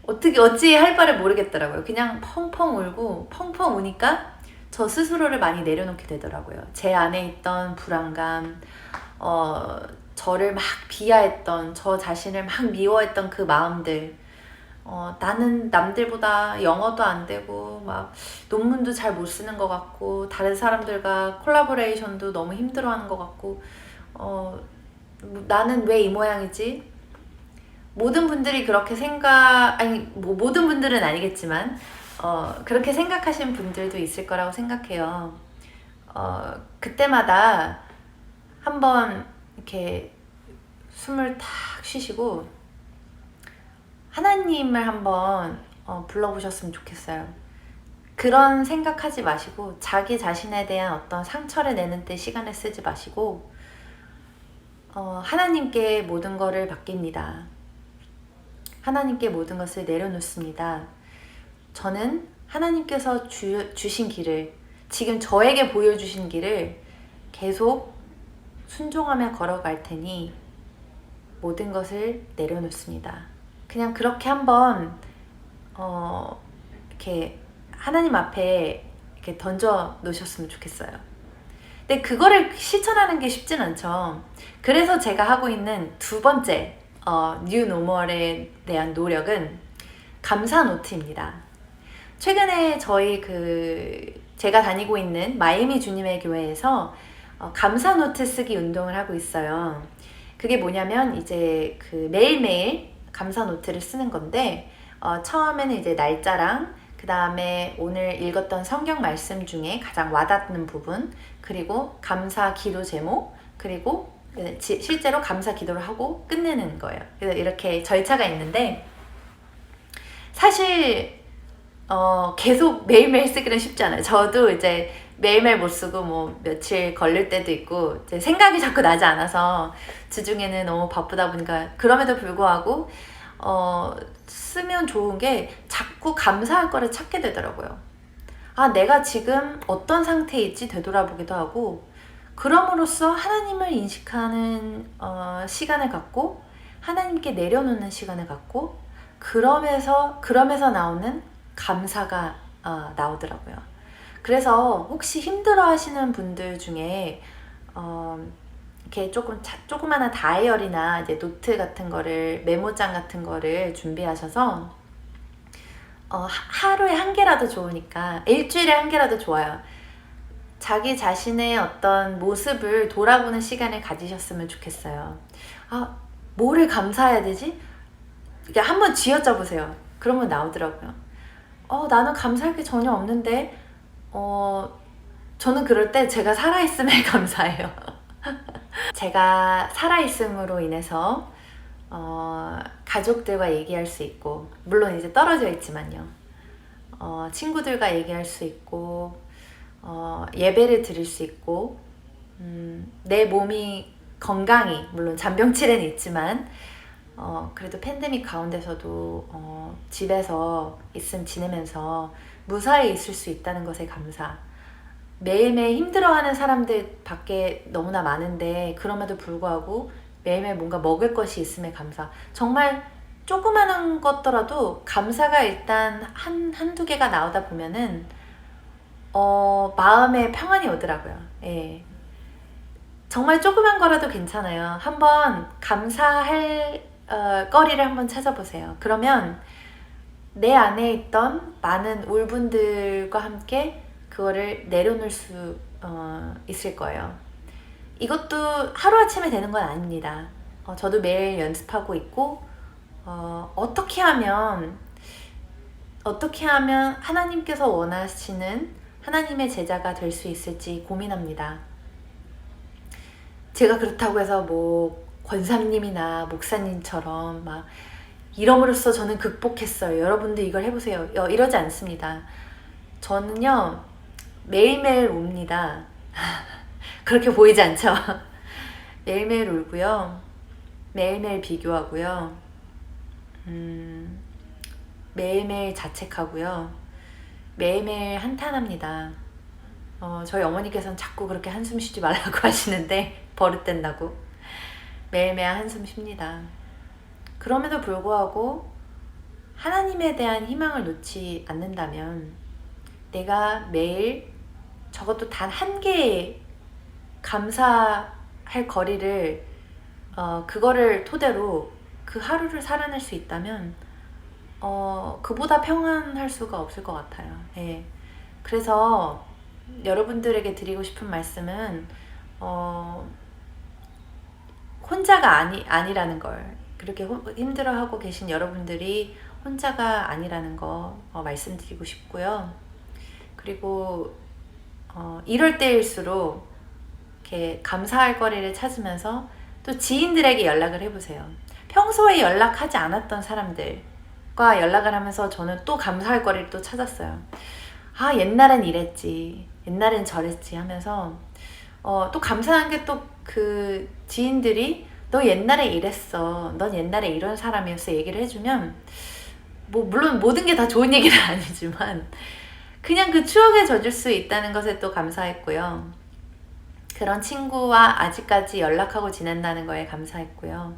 어찌 할 바를 모르겠더라고요. 그냥 펑펑 울고 펑펑 우니까 저 스스로를 많이 내려놓게 되더라고요. 제 안에 있던 불안감, 저를 막 비하했던, 저 자신을 막 미워했던 그 마음들, 나는 남들보다 영어도 안 되고 막 논문도 잘 못 쓰는 것 같고 다른 사람들과 콜라보레이션도 너무 힘들어하는 것 같고 나는 왜 이 모양이지? 모든 분들이 그렇게 모든 분들은 아니겠지만 그렇게 생각하시는 분들도 있을 거라고 생각해요. 그때마다 한번 이렇게 숨을 탁 쉬시고 하나님을 한번 불러보셨으면 좋겠어요. 그런 생각하지 마시고 자기 자신에 대한 어떤 상처를 내는 데 시간을 쓰지 마시고 하나님께 모든 것을 맡깁니다. 하나님께 모든 것을 내려놓습니다. 저는 하나님께서 주신 길을, 지금 저에게 보여주신 길을 계속 순종하며 걸어갈 테니 모든 것을 내려놓습니다. 그냥 그렇게 한번 이렇게 하나님 앞에 이렇게 던져 놓으셨으면 좋겠어요. 근데 그거를 실천하는 게 쉽진 않죠. 그래서 제가 하고 있는 두 번째 뉴 노멀에 대한 노력은 감사 노트입니다. 최근에 저희 제가 다니고 있는 마이애미 주님의 교회에서 감사 노트 쓰기 운동을 하고 있어요. 그게 뭐냐면 이제 매일매일 감사 노트를 쓰는 건데 처음에는 이제 날짜랑 그 다음에 오늘 읽었던 성경 말씀 중에 가장 와닿는 부분, 그리고 감사 기도 제목, 그리고 실제로 감사 기도를 하고 끝내는 거예요. 그래서 이렇게 절차가 있는데 사실 계속 매일매일 쓰기는 쉽지 않아요. 저도 이제 매일매일 못 쓰고 뭐 며칠 걸릴 때도 있고 이제 생각이 자꾸 나지 않아서 주중에는 너무 바쁘다 보니까 그럼에도 불구하고 쓰면 좋은 게 자꾸 감사할 거를 찾게 되더라고요. 아, 내가 지금 어떤 상태일지 되돌아보기도 하고 그럼으로써 하나님을 인식하는 시간을 갖고 하나님께 내려놓는 시간을 갖고 그러면서 나오는 감사가 나오더라고요. 그래서 혹시 힘들어 하시는 분들 중에 이렇게 조그마한 다이어리나 이제 노트 같은 거를, 메모장 같은 거를 준비하셔서 하루에 한 개라도 좋으니까, 일주일에 한 개라도 좋아요. 자기 자신의 어떤 모습을 돌아보는 시간을 가지셨으면 좋겠어요. 아, 뭐를 감사해야 되지? 한번 쥐어짜 보세요. 그러면 나오더라고요. 나는 감사할 게 전혀 없는데, 저는 그럴 때 제가 살아있음에 감사해요. 제가 살아있음으로 인해서 가족들과 얘기할 수 있고, 물론 이제 떨어져 있지만요. 친구들과 얘기할 수 있고, 예배를 드릴 수 있고, 내 몸이 건강히, 물론 잔병치레는 있지만 그래도 팬데믹 가운데서도 집에서 지내면서 무사히 있을 수 있다는 것에 감사. 매일매일 힘들어하는 사람들 밖에 너무나 많은데 그럼에도 불구하고 매일매일 뭔가 먹을 것이 있음에 감사. 정말 조그마한 것더라도 감사가 일단 한두 개가 나오다 보면은 마음에 평안이 오더라고요. 예. 정말 조그만 거라도 괜찮아요. 한번 감사할 거리를 한번 찾아보세요. 그러면 내 안에 있던 많은 울분들과 함께 그거를 내려놓을 수 있을 거예요. 이것도 하루아침에 되는 건 아닙니다. 저도 매일 연습하고 있고 어떻게 하면 하나님께서 원하시는 하나님의 제자가 될 수 있을지 고민합니다. 제가 그렇다고 해서 뭐 권사님이나 목사님처럼 막 이럼으로써 저는 극복했어요, 여러분들 이걸 해보세요, 이러지 않습니다. 저는요 매일매일 웁니다. 그렇게 보이지 않죠? 매일매일 울고요, 매일매일 비교하고요, 매일매일 자책하고요, 매일매일 한탄합니다. 저희 어머니께서는 자꾸 그렇게 한숨 쉬지 말라고 하시는데 버릇된다고 매일매일 한숨 쉽니다. 그럼에도 불구하고 하나님에 대한 희망을 놓지 않는다면 내가 매일 적어도 단 한 개의 감사할 거리를 그거를 토대로 그 하루를 살아낼 수 있다면 그보다 평안할 수가 없을 것 같아요. 예. 그래서 여러분들에게 드리고 싶은 말씀은 혼자가 아니라는 걸, 그렇게 힘들어하고 계신 여러분들이 혼자가 아니라는 거 말씀드리고 싶고요. 그리고 이럴 때일수록 이렇게 감사할 거리를 찾으면서 또 지인들에게 연락을 해보세요. 평소에 연락하지 않았던 사람들과 연락을 하면서 저는 또 감사할 거리를 또 찾았어요. 아, 옛날엔 이랬지, 옛날엔 저랬지 하면서 또 감사한 게 또 그 지인들이 너 옛날에 이랬어, 넌 옛날에 이런 사람이었어 얘기를 해주면, 뭐 물론 모든 게 다 좋은 얘기는 아니지만 그냥 그 추억에 젖을 수 있다는 것에 또 감사했고요. 그런 친구와 아직까지 연락하고 지낸다는 거에 감사했고요.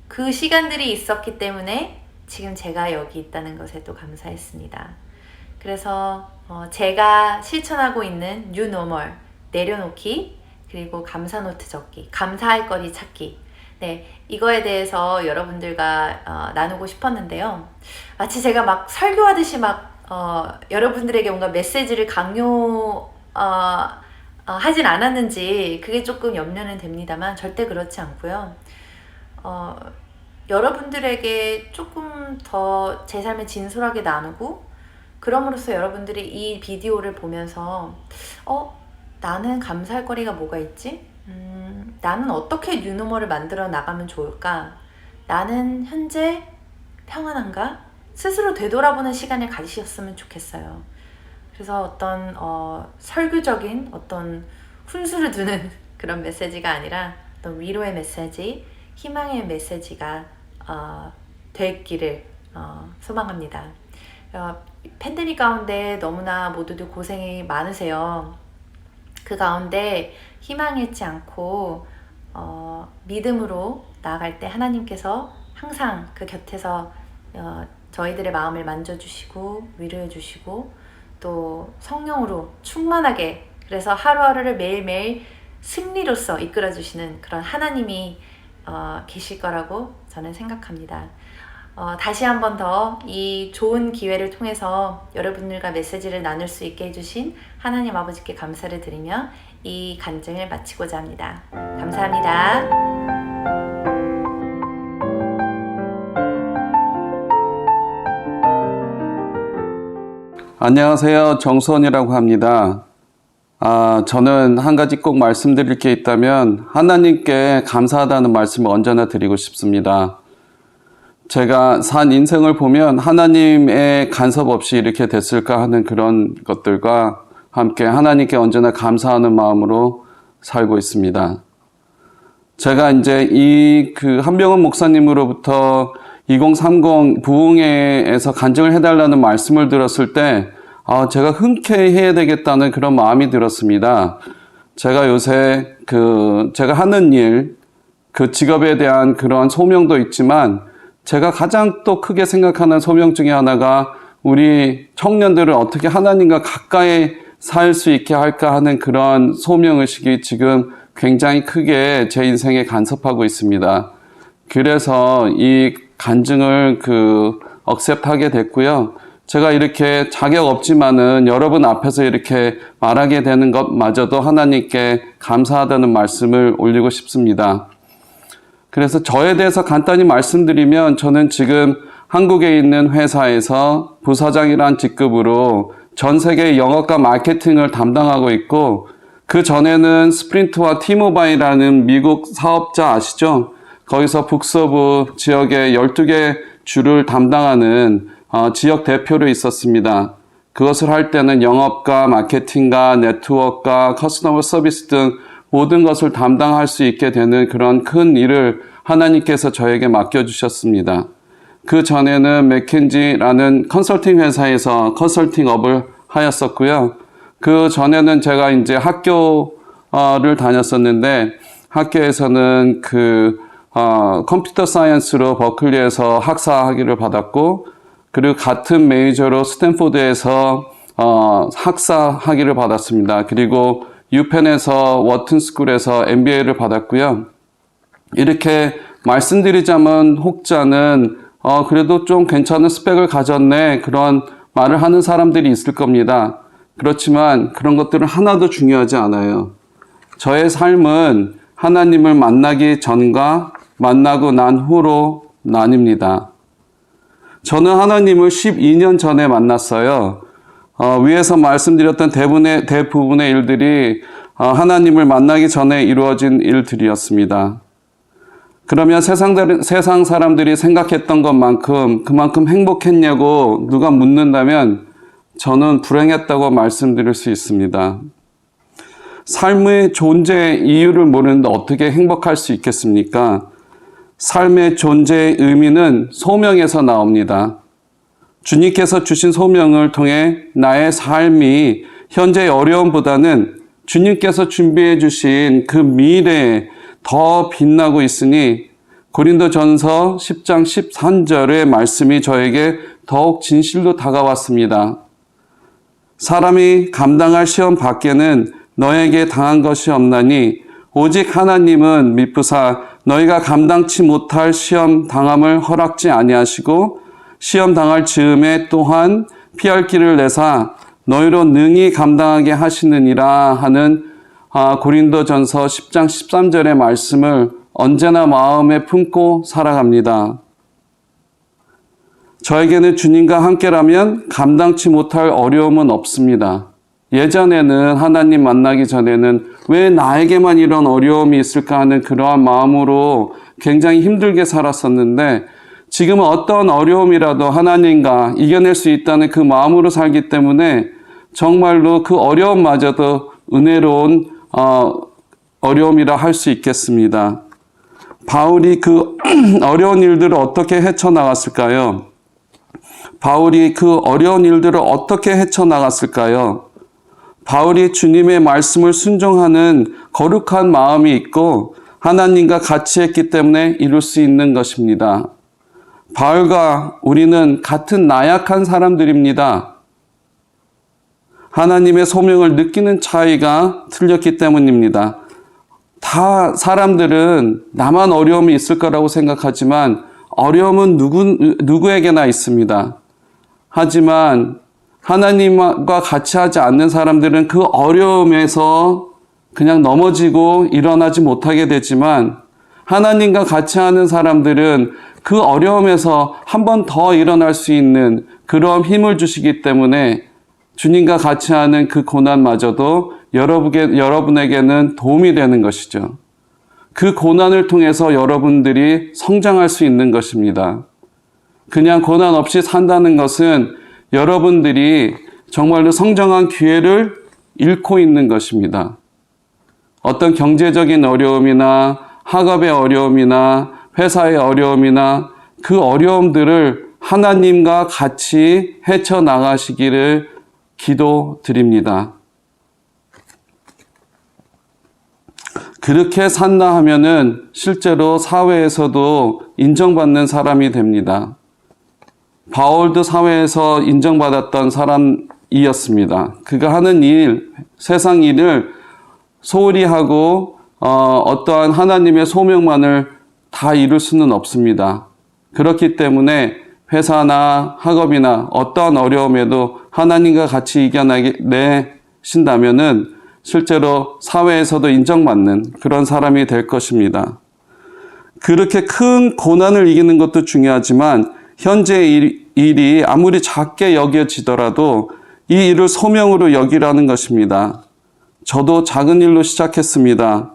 그 시간들이 있었기 때문에 지금 제가 여기 있다는 것에도 감사했습니다. 그래서 제가 실천하고 있는 New Normal, 내려놓기, 그리고 감사 노트 적기, 감사할 거리 찾기, 네, 이거에 대해서 여러분들과 나누고 싶었는데요. 마치 제가 막 설교하듯이 막 여러분들에게 뭔가 메시지를 하진 않았는지 그게 조금 염려는 됩니다만 절대 그렇지 않고요. 여러분들에게 조금 더 제 삶을 진솔하게 나누고, 그럼으로써 여러분들이 이 비디오를 보면서 나는 감사할 거리가 뭐가 있지? 나는 어떻게 뉴노멀을 만들어 나가면 좋을까? 나는 현재 평안한가? 스스로 되돌아보는 시간을 가지셨으면 좋겠어요. 그래서 어떤 설교적인 어떤 훈수를 두는 그런 메시지가 아니라 어떤 위로의 메시지, 희망의 메시지가 됐기를 소망합니다. 팬데믹 가운데 너무나 모두들 고생이 많으세요. 그 가운데 희망 잃지 않고 믿음으로 나아갈 때 하나님께서 항상 그 곁에서 저희들의 마음을 만져주시고 위로해주시고 또 성령으로 충만하게, 그래서 하루하루를 매일매일 승리로서 이끌어주시는 그런 하나님이 계실 거라고 저는 생각합니다. 다시 한 번 더 이 좋은 기회를 통해서 여러분들과 메시지를 나눌 수 있게 해주신 하나님 아버지께 감사를 드리며 이 간증을 마치고자 합니다. 감사합니다. 안녕하세요. 정수원이라고 합니다. 저는 한 가지 꼭 말씀드릴 게 있다면 하나님께 감사하다는 말씀을 언제나 드리고 싶습니다. 제가 산 인생을 보면 하나님의 간섭 없이 이렇게 됐을까 하는 그런 것들과 함께 하나님께 언제나 감사하는 마음으로 살고 있습니다. 제가 이제 한병헌 목사님으로부터 2030 부흥회에서 간증을 해달라는 말씀을 들었을 때 제가 흔쾌히 해야 되겠다는 그런 마음이 들었습니다. 제가 요새 제가 하는 일, 그 직업에 대한 그런 소명도 있지만 제가 가장 또 크게 생각하는 소명 중에 하나가 우리 청년들을 어떻게 하나님과 가까이 살 수 있게 할까 하는 그런 소명의식이 지금 굉장히 크게 제 인생에 간섭하고 있습니다. 그래서 이 간증을 억셉트하게 됐고요. 제가 이렇게 자격 없지만은 여러분 앞에서 이렇게 말하게 되는 것마저도 하나님께 감사하다는 말씀을 올리고 싶습니다. 그래서 저에 대해서 간단히 말씀드리면 저는 지금 한국에 있는 회사에서 부사장이란 직급으로 전 세계 영업과 마케팅을 담당하고 있고, 그 전에는 스프린트와 티모바일이라는 미국 사업자 아시죠? 거기서 북서부 지역의 12개 주를 담당하는 지역 대표로 있었습니다. 그것을 할 때는 영업과 마케팅과 네트워크와 커스터머 서비스 등 모든 것을 담당할 수 있게 되는 그런 큰 일을 하나님께서 저에게 맡겨주셨습니다. 그 전에는 맥킨지라는 컨설팅 회사에서 컨설팅업을 하였었고요. 그 전에는 제가 이제 학교를 다녔었는데 학교에서는 컴퓨터 사이언스로 버클리에서 학사 학위를 받았고, 그리고 같은 메이저로 스탠포드에서 학사 학위를 받았습니다. 그리고 유펜에서 워튼스쿨에서 MBA를 받았고요. 이렇게 말씀드리자면 혹자는 그래도 좀 괜찮은 스펙을 가졌네, 그런 말을 하는 사람들이 있을 겁니다. 그렇지만 그런 것들은 하나도 중요하지 않아요. 저의 삶은 하나님을 만나기 전과 만나고 난 후로 나뉩니다. 저는 하나님을 12년 전에 만났어요. 위에서 말씀드렸던 대부분의 일들이 하나님을 만나기 전에 이루어진 일들이었습니다. 그러면 세상 사람들이 생각했던 것만큼 그만큼 행복했냐고 누가 묻는다면 저는 불행했다고 말씀드릴 수 있습니다. 삶의 존재 이유를 모르는데 어떻게 행복할 수 있겠습니까? 삶의 존재의 의미는 소명에서 나옵니다. 주님께서 주신 소명을 통해 나의 삶이 현재의 어려움보다는 주님께서 준비해 주신 그 미래에 더 빛나고 있으니 고린도전서 10장 13절의 말씀이 저에게 더욱 진실로 다가왔습니다. 사람이 감당할 시험 밖에는 너에게 당한 것이 없나니 오직 하나님은 미쁘사 너희가 감당치 못할 시험 당함을 허락지 아니하시고 시험 당할 즈음에 또한 피할 길을 내사 너희로 능히 감당하게 하시느니라 하는 고린도전서 10장 13절의 말씀을 언제나 마음에 품고 살아갑니다. 저에게는 주님과 함께라면 감당치 못할 어려움은 없습니다. 예전에는 하나님 만나기 전에는 왜 나에게만 이런 어려움이 있을까 하는 그러한 마음으로 굉장히 힘들게 살았었는데 지금은 어떤 어려움이라도 하나님과 이겨낼 수 있다는 그 마음으로 살기 때문에 정말로 그 어려움마저도 은혜로운 어려움이라 할 수 있겠습니다. 바울이 그 어려운 일들을 어떻게 헤쳐나갔을까요? 바울이 그 어려운 일들을 어떻게 헤쳐나갔을까요? 바울이 주님의 말씀을 순종하는 거룩한 마음이 있고 하나님과 같이 했기 때문에 이룰 수 있는 것입니다. 바울과 우리는 같은 나약한 사람들입니다. 하나님의 소명을 느끼는 차이가 틀렸기 때문입니다. 다 사람들은 나만 어려움이 있을 거라고 생각하지만 어려움은 누구에게나 있습니다. 하지만 하나님과 같이 하지 않는 사람들은 그 어려움에서 그냥 넘어지고 일어나지 못하게 되지만 하나님과 같이 하는 사람들은 그 어려움에서 한 번 더 일어날 수 있는 그런 힘을 주시기 때문에 주님과 같이 하는 그 고난마저도 여러분에게는 도움이 되는 것이죠. 그 고난을 통해서 여러분들이 성장할 수 있는 것입니다. 그냥 고난 없이 산다는 것은 여러분들이 정말로 성장한 기회를 잃고 있는 것입니다. 어떤 경제적인 어려움이나 학업의 어려움이나 회사의 어려움이나 그 어려움들을 하나님과 같이 헤쳐나가시기를 기도드립니다. 그렇게 산다 하면은 실제로 사회에서도 인정받는 사람이 됩니다. 바울도 사회에서 인정받았던 사람이었습니다. 그가 하는 일, 세상 일을 소홀히 하고 어떠한 하나님의 소명만을 다 이룰 수는 없습니다. 그렇기 때문에 회사나 학업이나 어떠한 어려움에도 하나님과 같이 이겨내신다면은 실제로 사회에서도 인정받는 그런 사람이 될 것입니다. 그렇게 큰 고난을 이기는 것도 중요하지만 현재의 일이 아무리 작게 여겨지더라도 이 일을 소명으로 여기라는 것입니다. 저도 작은 일로 시작했습니다.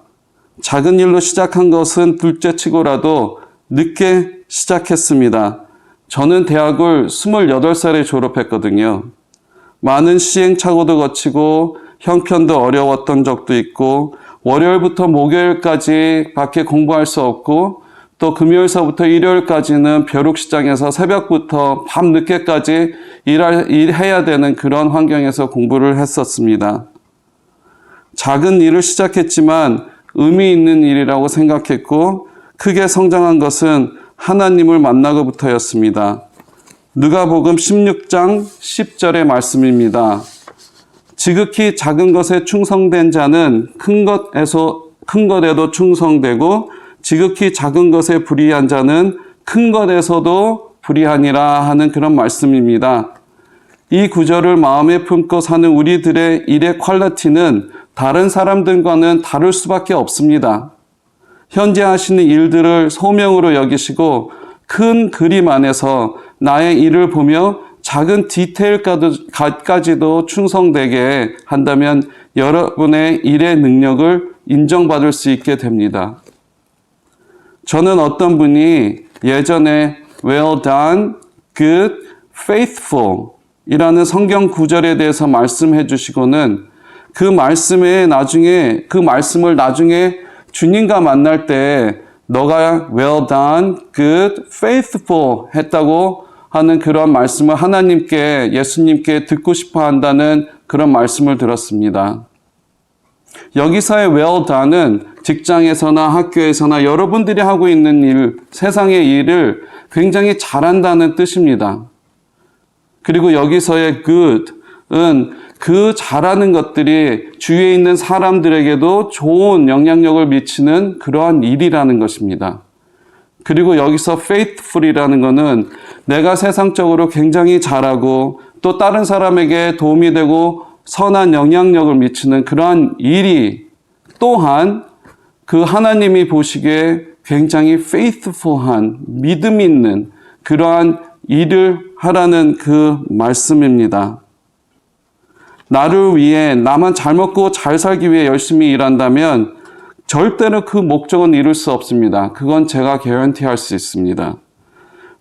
작은 일로 시작한 것은 둘째치고라도 늦게 시작했습니다. 저는 대학을 28살에 졸업했거든요. 많은 시행착오도 거치고 형편도 어려웠던 적도 있고 월요일부터 목요일까지 밖에 공부할 수 없고 또 금요일서부터 일요일까지는 벼룩시장에서 새벽부터 밤늦게까지 일해야 되는 그런 환경에서 공부를 했었습니다. 작은 일을 시작했지만 의미 있는 일이라고 생각했고 크게 성장한 것은 하나님을 만나고부터였습니다. 누가복음 16장 10절의 말씀입니다. 지극히 작은 것에 충성된 자는 큰 것에도 충성되고 지극히 작은 것에 불의한 자는 큰 것에서도 불의하니라 하는 그런 말씀입니다. 이 구절을 마음에 품고 사는 우리들의 일의 퀄리티는 다른 사람들과는 다를 수밖에 없습니다. 현재 하시는 일들을 소명으로 여기시고 큰 그림 안에서 나의 일을 보며 작은 디테일까지도 충성되게 한다면 여러분의 일의 능력을 인정받을 수 있게 됩니다. 저는 어떤 분이 예전에 well done, good, faithful 이라는 성경 구절에 대해서 말씀해 주시고는 그 말씀을 나중에 주님과 만날 때 너가 well done, good, faithful 했다고 하는 그런 말씀을 하나님께, 예수님께 듣고 싶어 한다는 그런 말씀을 들었습니다. 여기서의 well done은 직장에서나 학교에서나 여러분들이 하고 있는 일, 세상의 일을 굉장히 잘한다는 뜻입니다. 그리고 여기서의 good은 그 잘하는 것들이 주위에 있는 사람들에게도 좋은 영향력을 미치는 그러한 일이라는 것입니다. 그리고 여기서 faithful이라는 것은 내가 세상적으로 굉장히 잘하고 또 다른 사람에게 도움이 되고 선한 영향력을 미치는 그러한 일이 또한 그 하나님이 보시기에 굉장히 faithful한 믿음 있는 그러한 일을 하라는 그 말씀입니다. 나를 위해 나만 잘 먹고 잘 살기 위해 열심히 일한다면 절대로 그 목적은 이룰 수 없습니다. 그건 제가 개런티할 수 있습니다.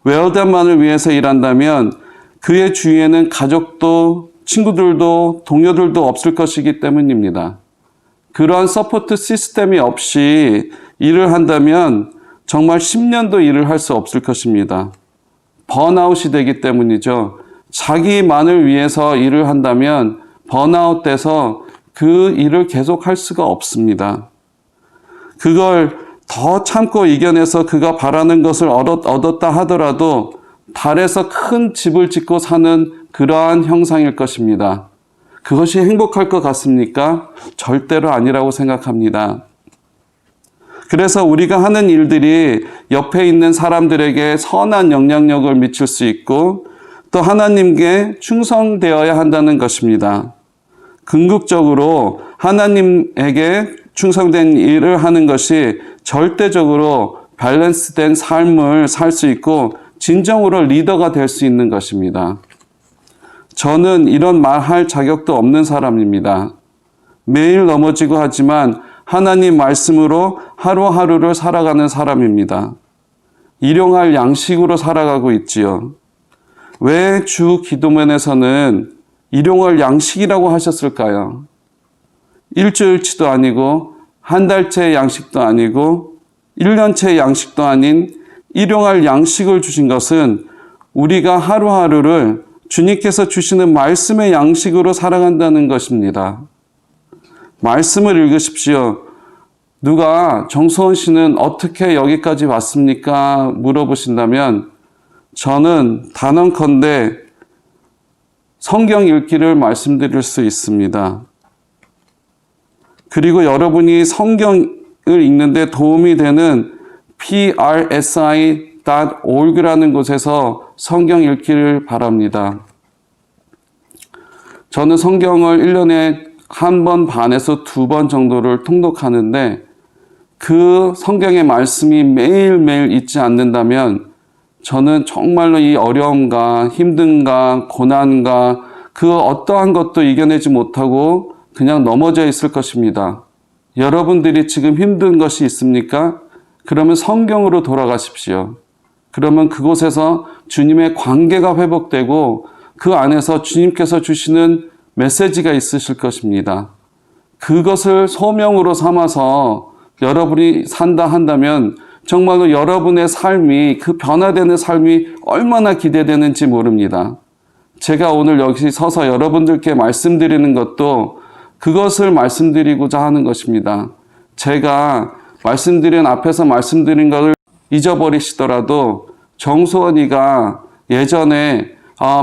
웰던만을 위해서 일한다면 그의 주위에는 가족도 친구들도 동료들도 없을 것이기 때문입니다. 그러한 서포트 시스템이 없이 일을 한다면 정말 10년도 일을 할 수 없을 것입니다. 번아웃이 되기 때문이죠. 자기만을 위해서 일을 한다면 번아웃 돼서 그 일을 계속 할 수가 없습니다. 그걸 더 참고 이겨내서 그가 바라는 것을 얻었다 하더라도 달에서 큰 집을 짓고 사는 그러한 형상일 것입니다. 그것이 행복할 것 같습니까? 절대로 아니라고 생각합니다. 그래서 우리가 하는 일들이 옆에 있는 사람들에게 선한 영향력을 미칠 수 있고 또 하나님께 충성되어야 한다는 것입니다. 궁극적으로 하나님에게 충성된 일을 하는 것이 절대적으로 밸런스된 삶을 살 수 있고 진정으로 리더가 될 수 있는 것입니다. 저는 이런 말할 자격도 없는 사람입니다. 매일 넘어지고 하지만 하나님 말씀으로 하루하루를 살아가는 사람입니다. 일용할 양식으로 살아가고 있지요. 왜 주 기도문에서는 일용할 양식이라고 하셨을까요? 일주일치도 아니고 한 달치의 양식도 아니고 1년치의 양식도 아닌 일용할 양식을 주신 것은 우리가 하루하루를 주님께서 주시는 말씀의 양식으로 살아간다는 것입니다. 말씀을 읽으십시오. 누가 정수원 씨는 어떻게 여기까지 왔습니까? 물어보신다면 저는 단언컨대 성경 읽기를 말씀드릴 수 있습니다. 그리고 여러분이 성경을 읽는데 도움이 되는 prsi.org라는 곳에서 성경 읽기를 바랍니다. 저는 성경을 1년에 1번 반에서 2번 정도를 통독하는데 그 성경의 말씀이 매일매일 있지 않는다면 저는 정말로 이 어려움과 힘듦과 고난과 그 어떠한 것도 이겨내지 못하고 그냥 넘어져 있을 것입니다. 여러분들이 지금 힘든 것이 있습니까? 그러면 성경으로 돌아가십시오. 그러면 그곳에서 주님의 관계가 회복되고 그 안에서 주님께서 주시는 메시지가 있으실 것입니다. 그것을 소명으로 삼아서 여러분이 산다 한다면 정말로 여러분의 삶이 그 변화되는 삶이 얼마나 기대되는지 모릅니다. 제가 오늘 여기 서서 여러분들께 말씀드리는 것도 그것을 말씀드리고자 하는 것입니다. 제가 앞에서 말씀드린 것을 잊어버리시더라도 정수원이가 예전에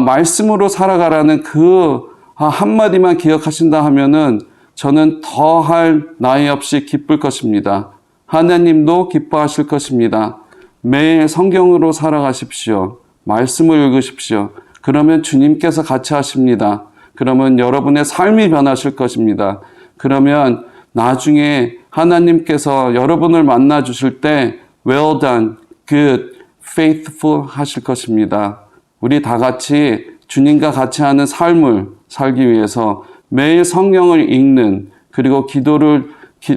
말씀으로 살아가라는 그 한마디만 기억하신다 하면은 저는 더할 나위 없이 기쁠 것입니다. 하나님도 기뻐하실 것입니다. 매일 성경으로 살아가십시오. 말씀을 읽으십시오. 그러면 주님께서 같이 하십니다. 그러면 여러분의 삶이 변하실 것입니다. 그러면 나중에 하나님께서 여러분을 만나 주실 때 well done, good, faithful 하실 것입니다. 우리 다 같이 주님과 같이 하는 삶을 살기 위해서 매일 성경을 읽는 그리고 기도를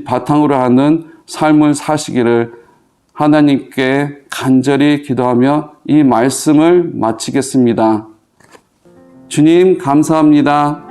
바탕으로 하는 삶을 사시기를 하나님께 간절히 기도하며 이 말씀을 마치겠습니다. 주님 감사합니다.